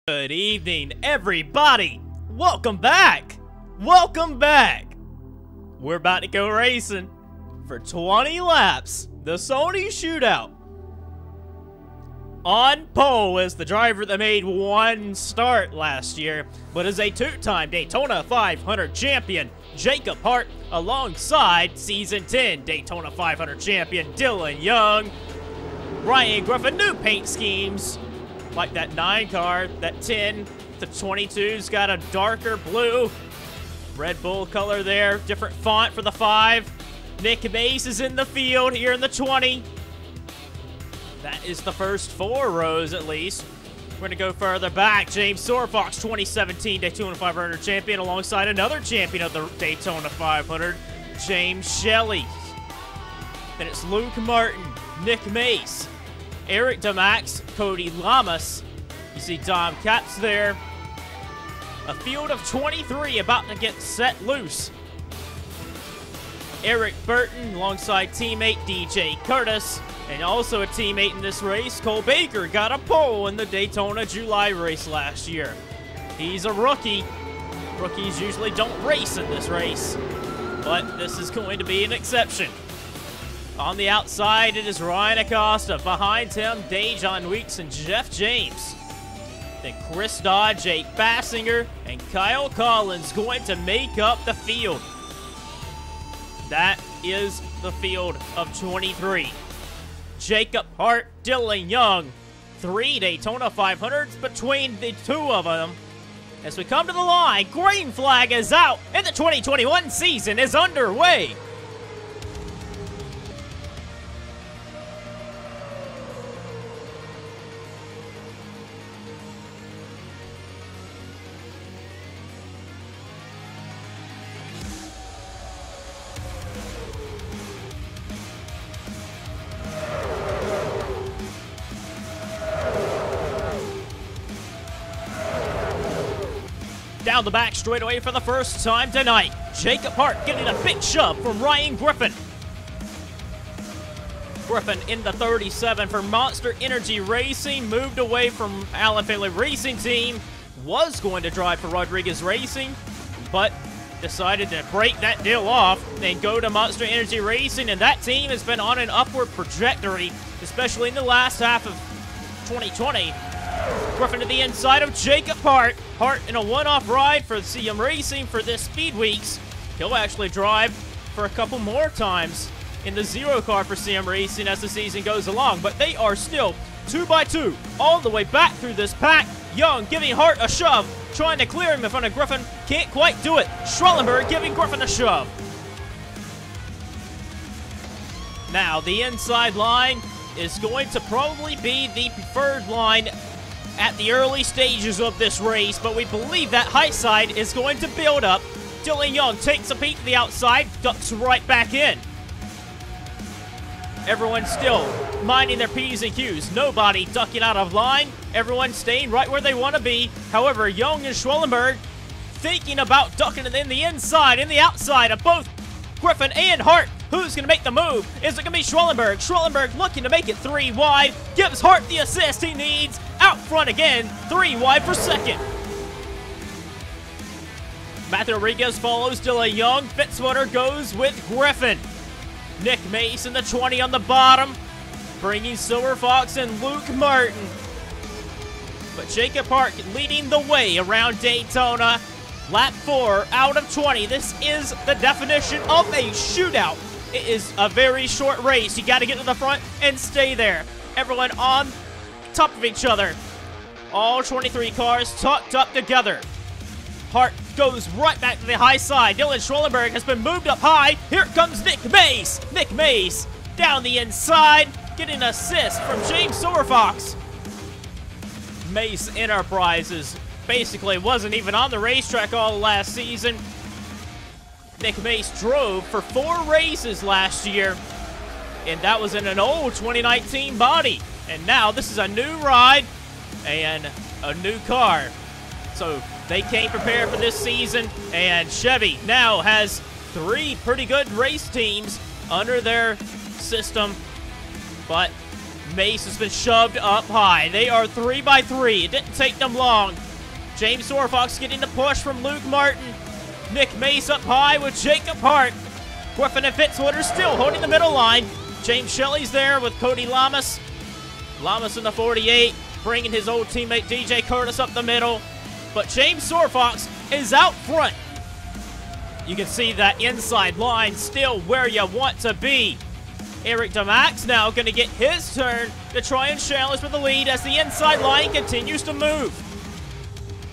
Good evening, everybody. Welcome back. Welcome back. We're about to go racing for 20 laps. The Sony Shootout. On pole is the driver that made one start last year, but is a two-time Daytona 500 champion, Jacob Hart, alongside Season 10 Daytona 500 champion, Dylan Young. Ryan Griffin, new paint schemes. Like that 9 car, that 10, the 22's got a darker blue. Red Bull color there, different font for the 5. Nick Mace is in the field here in the 20. That is the first 4 rows at least. We're going to go further back. James Sorfox, 2017 Daytona 500 champion, alongside another champion of the Daytona 500, James Shelley. Then it's Luke Martin, Nick Mace, Eric DeMax, Cody Lamas. You see Dom Caps there. A field of 23 about to get set loose. Eric Burton alongside teammate DJ Curtis. And also a teammate in this race, Cole Baker, got a pole in the Daytona July race last year. He's a rookie. Rookies usually don't race in this race, but this is going to be an exception. On the outside, it is Ryan Acosta. Behind him, Dejon Weeks and Jeff James. Then Chris Dodd, Jake Bassinger, and Kyle Collins going to make up the field. That is the field of 23. Jacob Hart, Dylan Young. 3 Daytona 500s between the 2 of them. As we come to the line, green flag is out, and the 2021 season is underway. Down the back straightaway for the first time tonight. Jacob Hart getting a big shove from Ryan Griffin. Griffin in the 37 for Monster Energy Racing. Moved away from Allen Family Racing Team. Was going to drive for Rodriguez Racing, but decided to break that deal off and go to Monster Energy Racing. And that team has been on an upward trajectory, especially in the last half of 2020. Griffin to the inside of Jacob Hart. Hart in a one-off ride for CM Racing for this Speed Weeks. He'll actually drive for a couple more times in the 0 car for CM Racing as the season goes along. But they are still 2 by 2 all the way back through this pack. Young giving Hart a shove, trying to clear him in front of Griffin. Can't quite do it. Schrellenberg giving Griffin a shove. Now the inside line is going to probably be the preferred line at the early stages of this race, but we believe that high side is going to build up. Dylan Young takes a peek to the outside, ducks right back in. Everyone still minding their P's and Q's. Nobody ducking out of line. Everyone staying right where they want to be. However, Young and Schrellenberg thinking about ducking in the inside and the outside of both Griffin and Hart. Who's going to make the move? Is it going to be Schrellenberg? Schrellenberg looking to make it 3 wide. Gives Hart the assist he needs. Out front again. 3 wide for second. Matthew Rodriguez follows Dylan Young. Fitzwater goes with Griffin. Nick Mace in the 20 on the bottom. Bringing Silver Fox and Luke Martin. But Jacob Hart leading the way around Daytona. Lap 4 out of 20. This is the definition of a shootout. It is a very short race. You got to get to the front and stay there. Everyone on top of each other. All 23 cars tucked up together. Hart goes right back to the high side. Dylan Schrellenberg has been moved up high. Here comes Nick Mace. Nick Mace down the inside, getting an assist from James Sorfox. Mace Enterprises basically wasn't even on the racetrack all last season. Nick Mace drove for 4 races last year, and that was in an old 2019 body. And now this is a new ride and a new car. So they came prepared for this season, and Chevy now has 3 pretty good race teams under their system. But Mace has been shoved up high. They are 3 by 3. It didn't take them long. James Sorfox getting the push from Luke Martin. Nick Mace up high with Jacob Hart. Griffin and Fitzwater still holding the middle line. James Shelley's there with Cody Lamas. Lamas in the 48, bringing his old teammate DJ Curtis up the middle. But James Sorfox is out front. You can see that inside line still where you want to be. Eric DeMax now going to get his turn to try and challenge for the lead as the inside line continues to move.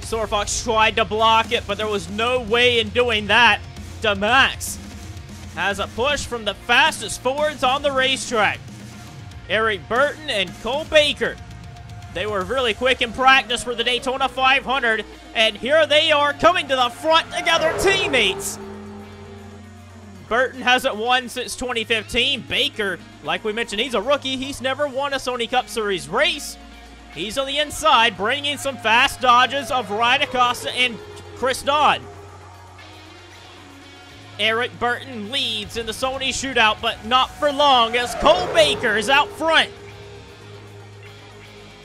Sorfox tried to block it, but there was no way in doing that. DeMax has a push from the fastest forwards on the racetrack. Eric Burton and Cole Baker. They were really quick in practice for the Daytona 500, and here they are coming to the front together, teammates. Burton hasn't won since 2015. Baker, like we mentioned, he's a rookie. He's never won a Sony Cup Series race. He's on the inside, bringing some fast dodges of Ryan Acosta and Chris Dodd. Eric Burton leads in the Sony Shootout, but not for long as Cole Baker is out front.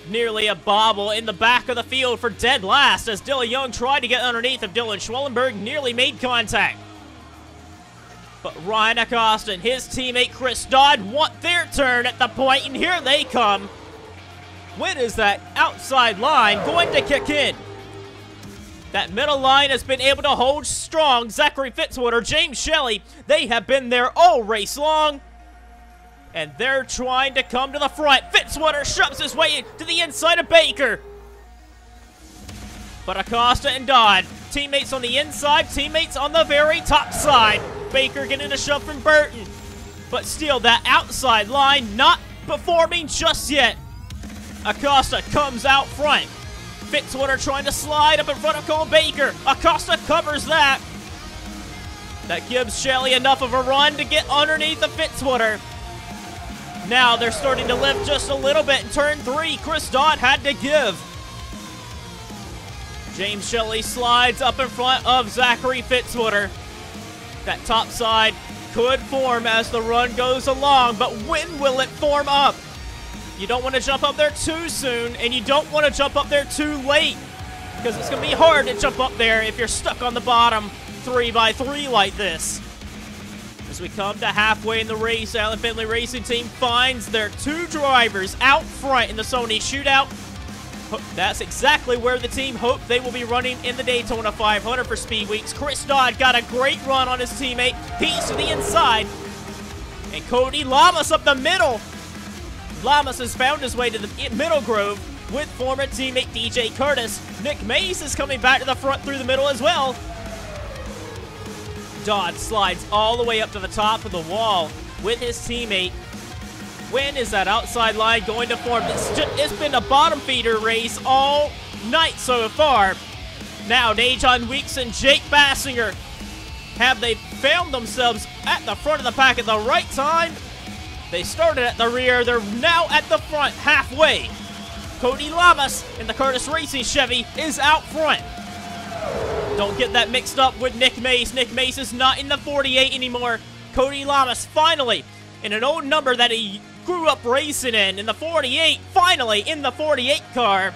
Nearly a bobble in the back of the field for dead last as Dylan Young tried to get underneath of Dylan Schwellenberg, nearly made contact. But Ryan Acosta and his teammate Chris Dodd want their turn at the point, and here they come. When is that outside line going to kick in? That middle line has been able to hold strong. Zachary Fitzwater, James Shelley, they have been there all race long. And they're trying to come to the front. Fitzwater shoves his way to the inside of Baker. But Acosta and Dodd, teammates on the inside, teammates on the very top side. Baker getting a shove from Burton. But still, that outside line not performing just yet. Acosta comes out front. Fitzwater trying to slide up in front of Cole Baker. Acosta covers that. That gives Shelley enough of a run to get underneath the Fitzwater. Now they're starting to lift just a little bit in turn 3. Chris Dodd had to give. James Shelley slides up in front of Zachary Fitzwater. That top side could form as the run goes along, but when will it form up? You don't want to jump up there too soon, and you don't want to jump up there too late, because it's going to be hard to jump up there if you're stuck on the bottom 3 by 3 like this. As we come to halfway in the race, Allen Finley Racing Team finds their 2 drivers out front in the Sony Shootout. That's exactly where the team hoped they will be running in the Daytona 500 for Speed Weeks. Chris Dodd got a great run on his teammate. He's to the inside. And Cody Lamas up the middle. Lamas has found his way to the middle grove with former teammate DJ Curtis. Nick Mace is coming back to the front through the middle as well. Dodd slides all the way up to the top of the wall with his teammate. When is that outside line going to form? It's been a bottom feeder race all night so far. Now, Dejon Weeks and Jake Bassinger, have they found themselves at the front of the pack at the right time? They started at the rear. They're now at the front halfway. Cody Lamas in the Curtis Racing Chevy is out front. Don't get that mixed up with Nick Mace. Nick Mace is not in the 48 anymore. Cody Lamas finally in an old number that he grew up racing in the 48, finally in the 48 car.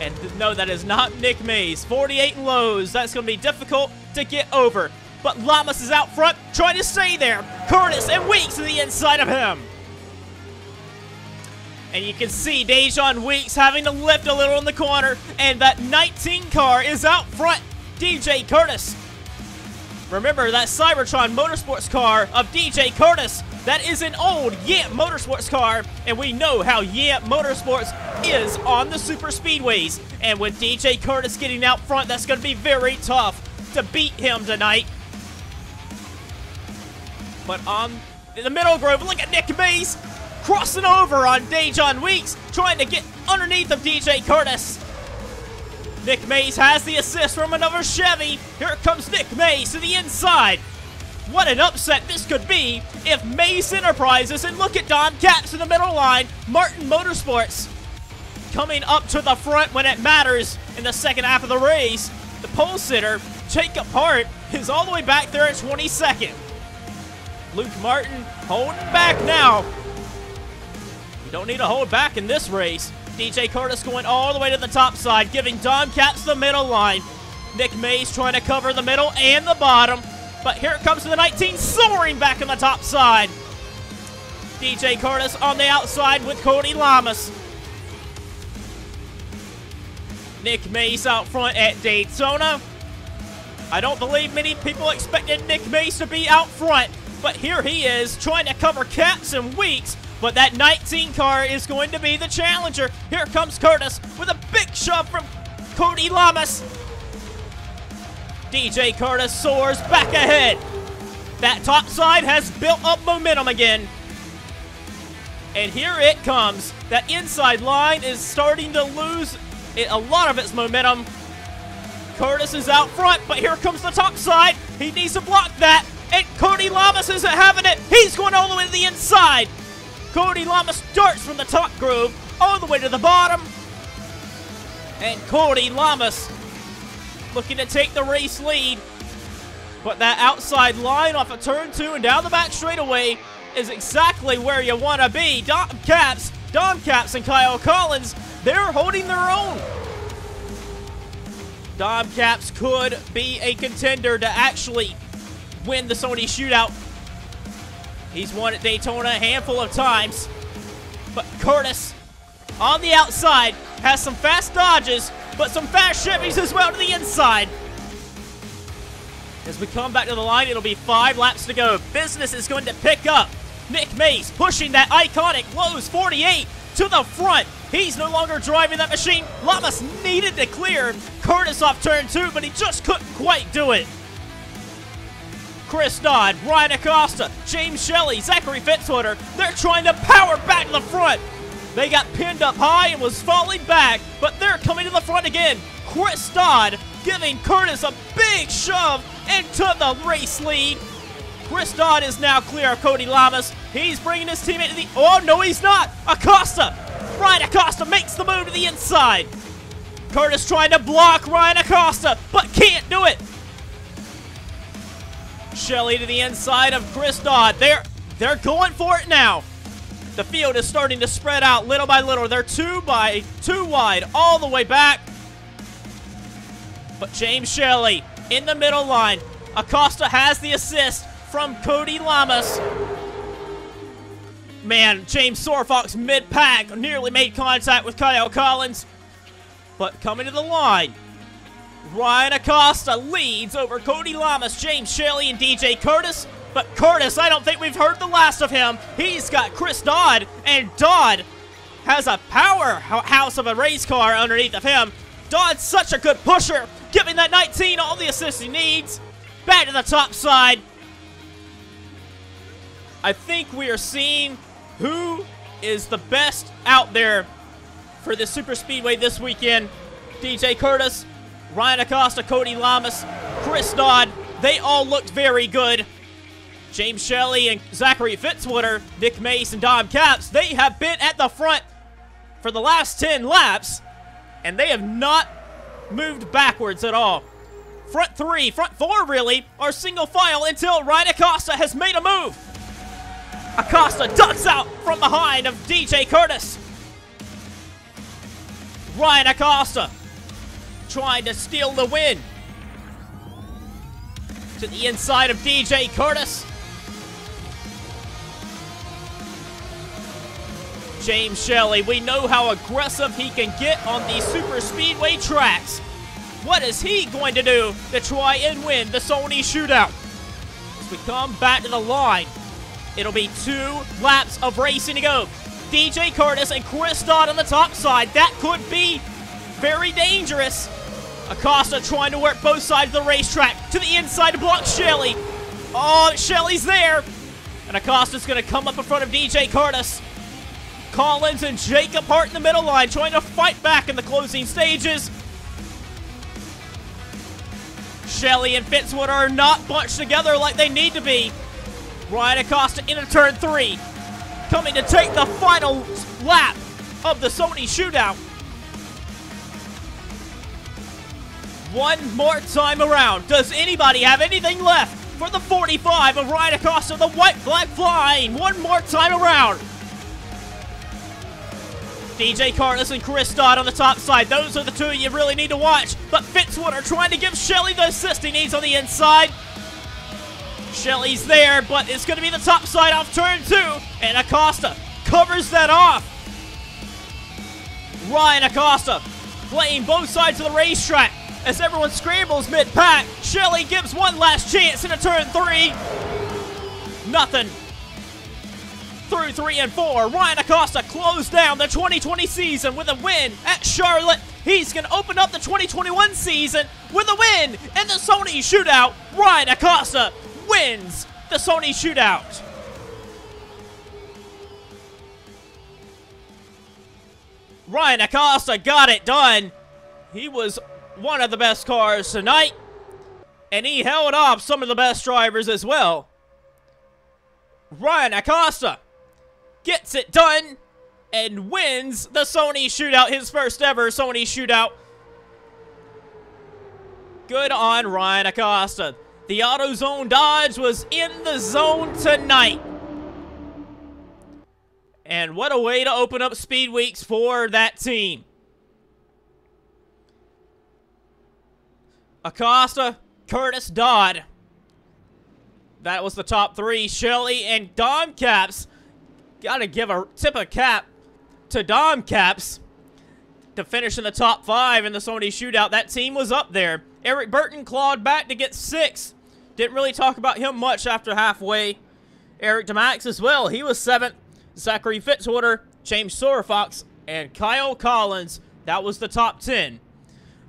And no, that is not Nick Mace. 48 lows, that's going to be difficult to get over. But Lamas is out front, trying to stay there. Curtis and Weeks to the inside of him. And you can see Dejon Weeks having to lift a little in the corner. And that 19 car is out front. DJ Curtis. Remember that Cybertron Motorsports car of DJ Curtis. That is an old Yamp Motorsports car. And we know how Yamp Motorsports is on the super speedways. And with DJ Curtis getting out front, that's going to be very tough to beat him tonight. But in the middle grove, look at Nick Mace crossing over on Dejon Weeks, trying to get underneath of DJ Curtis. Nick Mace has the assist from another Chevy. Here comes Nick Mace to the inside. What an upset this could be if Mace Enterprises, and look at Dom Caps in the middle line, Martin Motorsports coming up to the front when it matters in the second half of the race. The pole sitter, Jacob Hart, is all the way back there at 22nd. Luke Martin holding back now. You don't need to hold back in this race. DJ Curtis going all the way to the top side, giving Dom Caps the middle line. Nick Mays trying to cover the middle and the bottom. But here it comes to the 19, soaring back on the top side. DJ Curtis on the outside with Cody Lamas. Nick Mace out front at Daytona. I don't believe many people expected Nick Mace to be out front, but here he is trying to cover Caps and Weeks, but that 19 car is going to be the challenger. Here comes Curtis with a big shove from Cody Lamas. DJ Curtis soars back ahead. That top side has built up momentum again. And here it comes. That inside line is starting to lose a lot of its momentum. Curtis is out front, but here comes the top side. He needs to block that, and Cody Lamas isn't having it. He's going all the way to the inside. Cody Lamas starts from the top groove all the way to the bottom. And Cody Lamas looking to take the race lead. But that outside line off of turn 2 and down the back straightaway is exactly where you want to be. Dom Caps and Kyle Collins, they're holding their own. Dom Caps could be a contender to actually win the Sony Shootout. He's won at Daytona a handful of times. But Curtis, on the outside, has some fast dodges, but some fast shifties as well to the inside. As we come back to the line, it'll be 5 laps to go. Business is going to pick up. Nick Mace pushing that iconic Lowe's 48 to the front. He's no longer driving that machine. Lamas needed to clear Curtis off turn 2, but he just couldn't quite do it. Chris Dodd, Ryan Acosta, James Shelley, Zachary Fitzwater, they're trying to power back to the front. They got pinned up high and was falling back, but they're coming to the front again. Chris Dodd giving Curtis a big shove into the race lead. Chris Dodd is now clear of Cody Lamas. He's bringing his teammate to the... Oh, no, he's not. Acosta. Ryan Acosta makes the move to the inside. Curtis trying to block Ryan Acosta, but can't do it. Shelley to the inside of Chris Dodd. They're going for it now. The field is starting to spread out little by little. They're 2 wide all the way back. But James Shelley in the middle line. Acosta has the assist from Cody Lamas. Man, James Sorfox mid-pack nearly made contact with Kyle Collins. But coming to the line, Ryan Acosta leads over Cody Lamas, James Shelley, and DJ Curtis. But Curtis, I don't think we've heard the last of him. He's got Chris Dodd, and Dodd has a powerhouse of a race car underneath of him. Dodd's such a good pusher, giving that 19 all the assists he needs. Back to the top side. I think we are seeing who is the best out there for the Super Speedway this weekend. DJ Curtis, Ryan Acosta, Cody Lamas, Chris Dodd, they all looked very good. James Shelley and Zachary Fitzwater, Nick Mace and Dom Caps, they have been at the front for the last 10 laps, and they have not moved backwards at all. Front 3, front 4 really, are single file until Ryan Acosta has made a move. Acosta ducks out from behind of DJ Curtis. Ryan Acosta trying to steal the win. To the inside of DJ Curtis. James Shelley, we know how aggressive he can get on these super speedway tracks. What is he going to do to try and win the Sony Shootout? As we come back to the line, it'll be 2 laps of racing to go. DJ Curtis and Chris Dodd on the top side. That could be very dangerous. Acosta trying to work both sides of the racetrack to the inside to block Shelley. Oh, Shelley's there. And Acosta's going to come up in front of DJ Curtis. Collins and Jacob Hart in the middle line trying to fight back in the closing stages. Shelley and Fitzwater are not bunched together like they need to be. Ryan Acosta into turn 3. Coming to take the final lap of the Sony Shootout. One more time around. Does anybody have anything left for the 45 of Ryan Acosta? The white flag flying. One more time around. DJ Curtis and Chris Dodd on the top side. Those are the two you really need to watch. But Fitzwater trying to give Shelley the assist he needs on the inside. Shelley's there, but it's going to be the top side off turn 2. And Acosta covers that off. Ryan Acosta playing both sides of the racetrack as everyone scrambles mid-pack. Shelley gives one last chance into turn 3. Nothing. Through 3 and 4, Ryan Acosta closed down the 2020 season with a win at Charlotte. He's going to open up the 2021 season with a win in the Sony Shootout. Ryan Acosta wins the Sony Shootout. Ryan Acosta got it done. He was one of the best cars tonight, and he held off some of the best drivers as well. Ryan Acosta gets it done and wins the Sony Shootout, his first ever Sony Shootout. Good on Ryan Acosta. The AutoZone Dodge was in the zone tonight. And what a way to open up Speed Weeks for that team. Acosta, Curtis, Dodd. That was the top 3. Shelley and Dom Caps. Gotta give a tip of cap to Dom Caps to finish in the top 5 in the Sony Shootout. That team was up there. Eric Burton clawed back to get 6th. Didn't really talk about him much after halfway. Eric DeMax as well. He was 7th. Zachary Fitzwater, James Sorfox, and Kyle Collins. That was the top 10.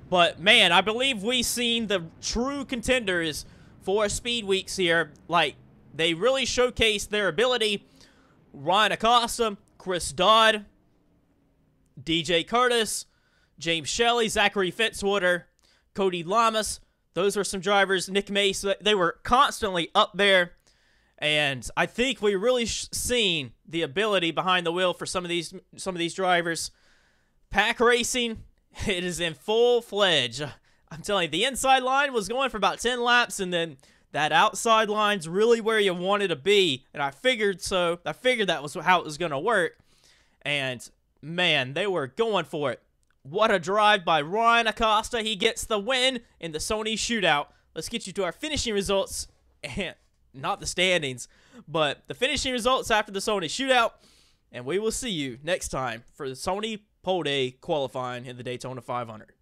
But, man, I believe we've seen the true contenders for Speed Weeks here. Like, they really showcased their ability. Ryan Acosta, Chris Dodd, DJ Curtis, James Shelley, Zachary Fitzwater, Cody Lamas. Those were some drivers. Nick Mace, they were constantly up there. And I think we really seen the ability behind the wheel for some of these drivers. Pack racing, it is in full-fledged. I'm telling you, the inside line was going for about 10 laps, and then that outside line's really where you wanted to be. And I figured so. I figured that was how it was going to work. And, man, they were going for it. What a drive by Ryan Acosta. He gets the win in the Sony Shootout. Let's get you to our finishing results. And not the standings, but the finishing results after the Sony Shootout. And we will see you next time for the Sony Pole Day qualifying in the Daytona 500.